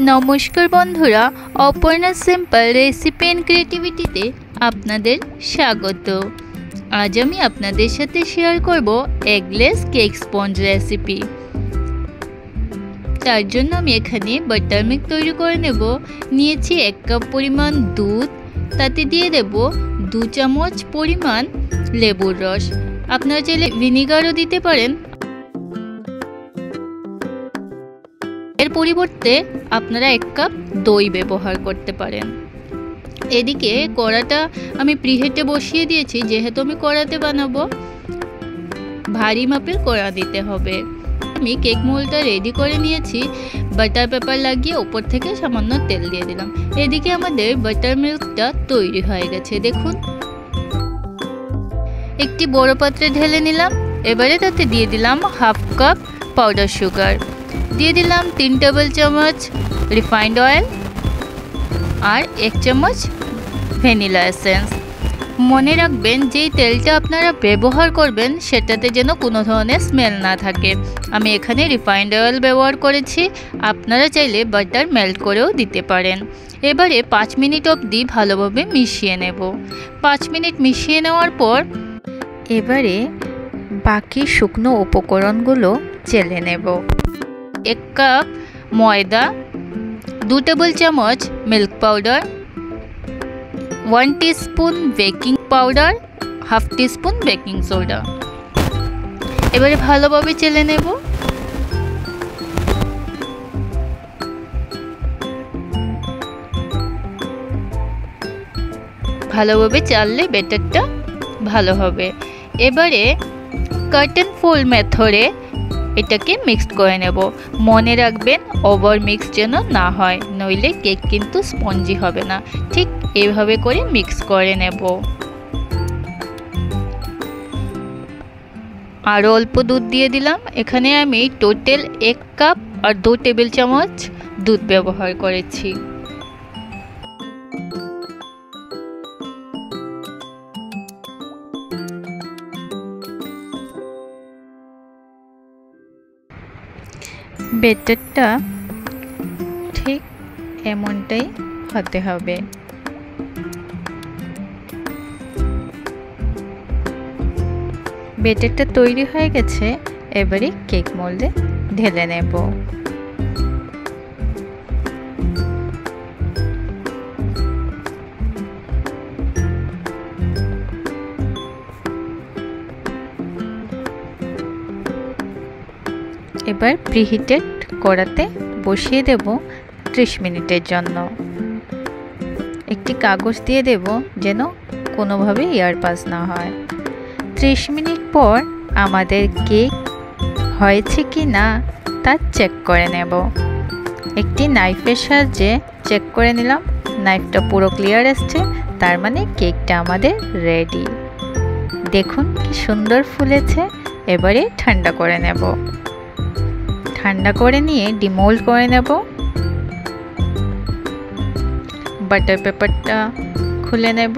নমস্কার বন্ধুরা, Aparna simple recipe and ক্রিয়েটিভিটিতে আপনাদের স্বাগত। আজ আমি আপনাদের সাথে শেয়ার করব এগলেস কেক স্পঞ্জ রেসিপি। তার জন্য আমি এখানে বাটার মিল্ক তৈরি করে নেব। নিয়েছি 1 কাপ পরিমাণ দুধ, তাতে দিয়ে দেব 2 চামচ পরিমাণ লেবুর রস। আপনারা চাইলে ভিনিগারও দিতে পারেন, এর পরিবর্তে আপনারা 1 কাপ দই ব্যবহার করতে পারেন। এদিকে কড়াটা আমি প্রিহিটে বসিয়ে দিয়েছি, যেহেতু আমি কড়াতে বানাবো ভারী মাপের কড়া দিতে হবে। আমি কেক মোল্ডটা রেডি করে নিয়েছি, বাটার পেপার লাগিয়ে উপর থেকে সামান্য তেল দিয়ে দিলাম। এদিকে আমাদের বাটার মিল্কটা তৈরি হয়ে গেছে, দেখুন। একটি বড় পাত্রে ঢেলে নিলাম। এবারে তাতে দিয়ে দিলাম 1/2 কাপ পাউডার সুগার, দিয়ে দিলাম 3 টেবিল চামচ রিফাইন্ড অয়েল আর 1 চামচ ভ্যানিলা এসেন্স। মনে রাখবেন যেই তেলটা আপনারা ব্যবহার করবেন সেটাতে যেন কোনো ধরনের স্মেল না থাকে। আমি এখানে রিফাইন্ড অয়েল ব্যবহার করেছি, আপনারা চাইলে বাটার মেল্ট করেও দিতে পারেন। এবারে 5 মিনিট অবধি ভালোভাবে মিশিয়ে নেব। 5 মিনিট মিশিয়ে নেওয়ার পর এবারে বাকি শুকনো উপকরণগুলো চেলে নেব। 1 কাপ ময়দা, 2 টেবিল চামচ milk powder, 1 teaspoon baking powder, 1/2 teaspoon baking soda. এবারে ভালোভাবে চেলে নেব। ভালোভাবে চাললে ব্যাটারটা ভালো হবে। এবারে কাট এন্ড ফোল্ড মেথডে এটাকে মিক্সড করে নেব। মনে রাখবেন ওভার মিক্স যেন না হয়, নইলে কেক কিন্তু স্পঞ্জি হবে না। ঠিক এইভাবে করে মিক্স করে নেব। আরও অল্প দুধ দিয়ে দিলাম। এখানে আমি টোটাল 1 কাপ আর 2 টেবিল চামচ দুধ ব্যবহার করেছি। ব্যাটারটা ঠিক এমনটাই হতে হবে। ব্যাটারটা তৈরি হয়ে গেছে, এবারে কেক মোল্ডে ঢেলে নেব। এবার প্রিহিটেড কড়াতে বসিয়ে দেব 30 মিনিটের জন্য। একটি কাগজ দিয়ে দেব যেন কোনোভাবে এয়ার পাস না হয়। 30 মিনিট পর আমাদের কেক হয়েছে কি না তা চেক করে নেব। একটি নাইফের সাহায্যে চেক করে নিলাম, নাইফটা পুরো ক্লিয়ার আসছে, তার মানে কেকটা আমাদের রেডি। দেখুন কি সুন্দর ফুলেছে। এবারে ঠান্ডা করে নেব। ঠান্ডা করে নিয়ে ডিমোল্ড করে নেব। বাটার পেপারটা খুলে নেব।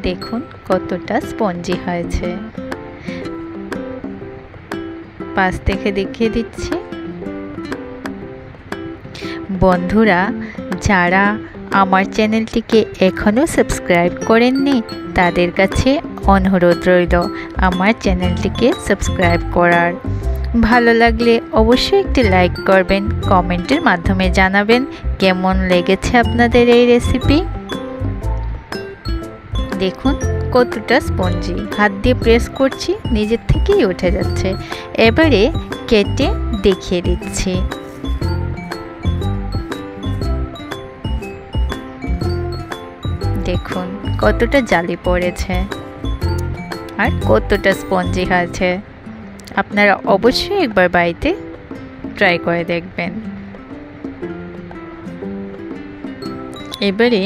দেখুন কতটা স্পঞ্জি হয়েছে। পাশ থেকে দেখিয়ে দিচ্ছি। বন্ধুরা, যারা আমার চ্যানেলটিকে এখনও সাবস্ক্রাইব করেননি তাদের কাছে অনুরোধ রইল আমার চ্যানেলটিকে সাবস্ক্রাইব করার। ভালো লাগলে অবশ্যই একটি লাইক করবেন, কমেন্টের মাধ্যমে জানাবেন কেমন লেগেছে আপনাদের এই রেসিপি। দেখুন কতটা স্পঞ্জি, হাত দিয়ে প্রেস করছি নিজের থেকেই উঠে যাচ্ছে। এবারে কেটে দেখিয়ে দিচ্ছি। দেখুন কতটা জালি পড়েছে আর কতটা স্পঞ্জি হয়েছে। আপনারা অবশ্যই একবার বাড়িতে ট্রাই করে দেখবেন। এবারে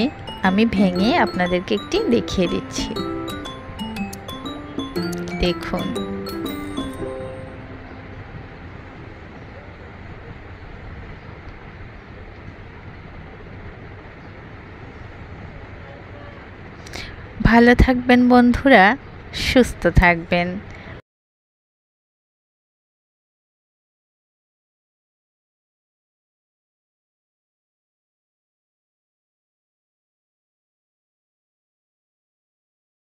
আমি ভেঙে আপনাদেরকে একটি দেখিয়ে দিচ্ছি। দেখুন ভালো থাকবেন বন্ধুরা, সুস্থ থাকবেন।